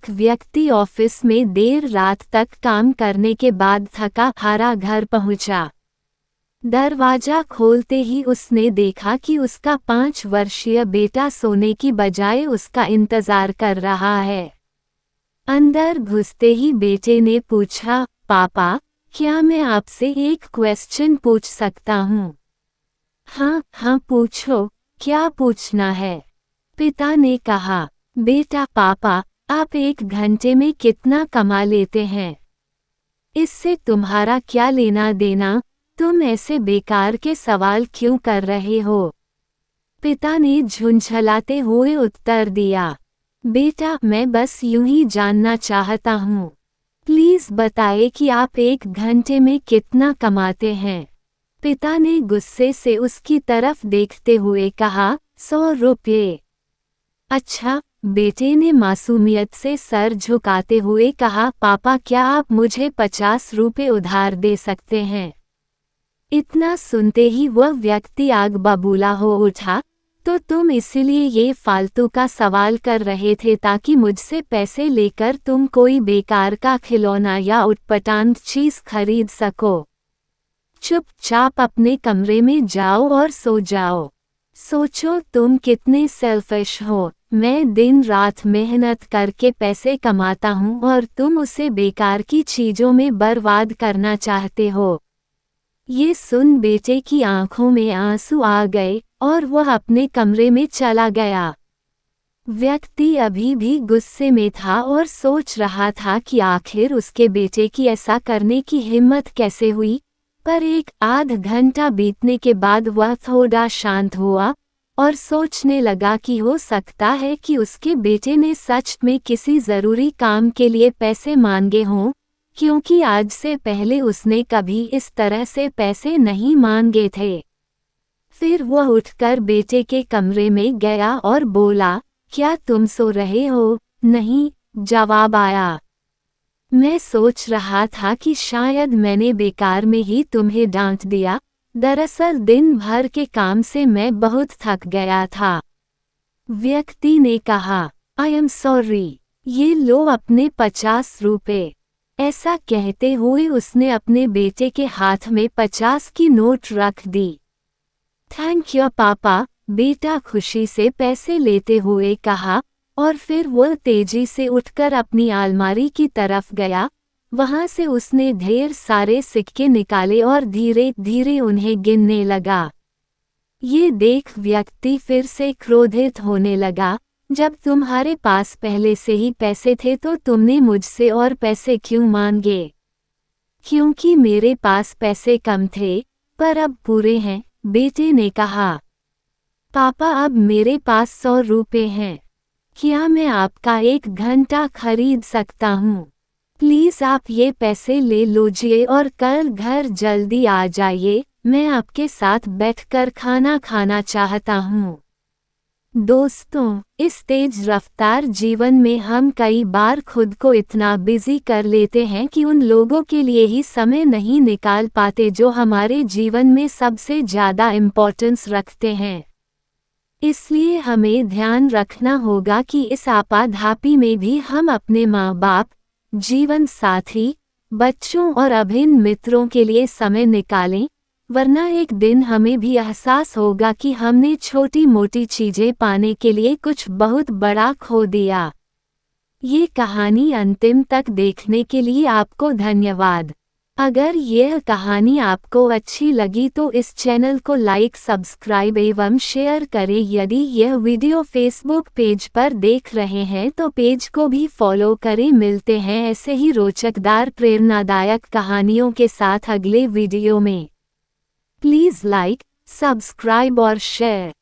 एक व्यक्ति ऑफिस में देर रात तक काम करने के बाद थका हारा घर पहुंचा। दरवाजा खोलते ही उसने देखा कि उसका 5 वर्षीय बेटा सोने की बजाय उसका इंतजार कर रहा है। अंदर घुसते ही बेटे ने पूछा, पापा, क्या मैं आपसे एक क्वेश्चन पूछ सकता हूँ? हाँ पूछो, क्या पूछना है? पिता ने कहा। बेटा, पापा, आप 1 घंटे में कितना कमा लेते हैं? इससे तुम्हारा क्या लेना देना? तुम ऐसे बेकार के सवाल क्यों कर रहे हो? पिता ने झुंझलाते हुए उत्तर दिया, बेटा, मैं बस यूं ही जानना चाहता हूँ। प्लीज बताइए कि आप 1 घंटे में कितना कमाते हैं। पिता ने गुस्से से उसकी तरफ देखते हुए कहा, 100 रुपये। अच्छा, बेटे ने मासूमियत से सर झुकाते हुए कहा, पापा, क्या आप मुझे 50 रुपये उधार दे सकते हैं? इतना सुनते ही वह व्यक्ति आग बबूला हो उठा, तो तुम इसीलिए ये फालतू का सवाल कर रहे थे ताकि मुझसे पैसे लेकर तुम कोई बेकार का खिलौना या उटपटांग चीज खरीद सको। चुपचाप अपने कमरे में जाओ और सो जाओ। सोचो तुम कितने सेल्फिश हो। मैं दिन रात मेहनत करके पैसे कमाता हूँ और तुम उसे बेकार की चीजों में बर्बाद करना चाहते हो। ये सुन बेटे की आंखों में आंसू आ गए और वह अपने कमरे में चला गया। व्यक्ति अभी भी गुस्से में था और सोच रहा था कि आखिर उसके बेटे की ऐसा करने की हिम्मत कैसे हुई, पर 1 आध घंटा बीतने के बाद वह थोड़ा शांत हुआ और सोचने लगा कि हो सकता है कि उसके बेटे ने सच में किसी ज़रूरी काम के लिए पैसे मांगे हों, क्योंकि आज से पहले उसने कभी इस तरह से पैसे नहीं मांगे थे। फिर वह उठकर बेटे के कमरे में गया और बोला, क्या तुम सो रहे हो? नहीं, जवाब आया। मैं सोच रहा था कि शायद मैंने बेकार में ही तुम्हें डांट दिया। दरअसल दिन भर के काम से मैं बहुत थक गया था। व्यक्ति ने कहा, आई एम सॉरी, ये लो अपने 50 रुपये। ऐसा कहते हुए उसने अपने बेटे के हाथ में 50 की नोट रख दी। थैंक यू पापा, बेटा खुशी से पैसे लेते हुए कहा, और फिर वह तेजी से उठकर अपनी अलमारी की तरफ गया। वहां से उसने ढेर सारे सिक्के निकाले और धीरे धीरे उन्हें गिनने लगा। ये देख व्यक्ति फिर से क्रोधित होने लगा, जब तुम्हारे पास पहले से ही पैसे थे तो तुमने मुझसे और पैसे क्यों मांगे? क्योंकि मेरे पास पैसे कम थे, पर अब पूरे हैं, बेटे ने कहा। पापा, अब मेरे पास 100 रुपये हैं। क्या मैं आपका 1 घंटा खरीद सकता हूँ? प्लीज़ आप ये पैसे ले लीजिए और कल घर जल्दी आ जाइए। मैं आपके साथ बैठकर खाना खाना चाहता हूँ। दोस्तों, इस तेज रफ्तार जीवन में हम कई बार खुद को इतना बिजी कर लेते हैं कि उन लोगों के लिए ही समय नहीं निकाल पाते जो हमारे जीवन में सबसे ज़्यादा इम्पोर्टेंस रखते हैं। इसलिए हमें ध्यान रखना होगा कि इस आपाधापी में भी हम अपने माँ बाप, जीवन साथी, बच्चों और अभिन्न मित्रों के लिए समय निकालें, वरना एक दिन हमें भी एहसास होगा कि हमने छोटी मोटी चीज़ें पाने के लिए कुछ बहुत बड़ा खो दिया। ये कहानी अंतिम तक देखने के लिए आपको धन्यवाद। अगर यह कहानी आपको अच्छी लगी तो इस चैनल को लाइक, सब्सक्राइब एवं शेयर करें। यदि यह वीडियो फेसबुक पेज पर देख रहे हैं तो पेज को भी फॉलो करें। मिलते हैं ऐसे ही रोचकदार प्रेरणादायक कहानियों के साथ अगले वीडियो में। प्लीज़ लाइक, सब्सक्राइब और शेयर।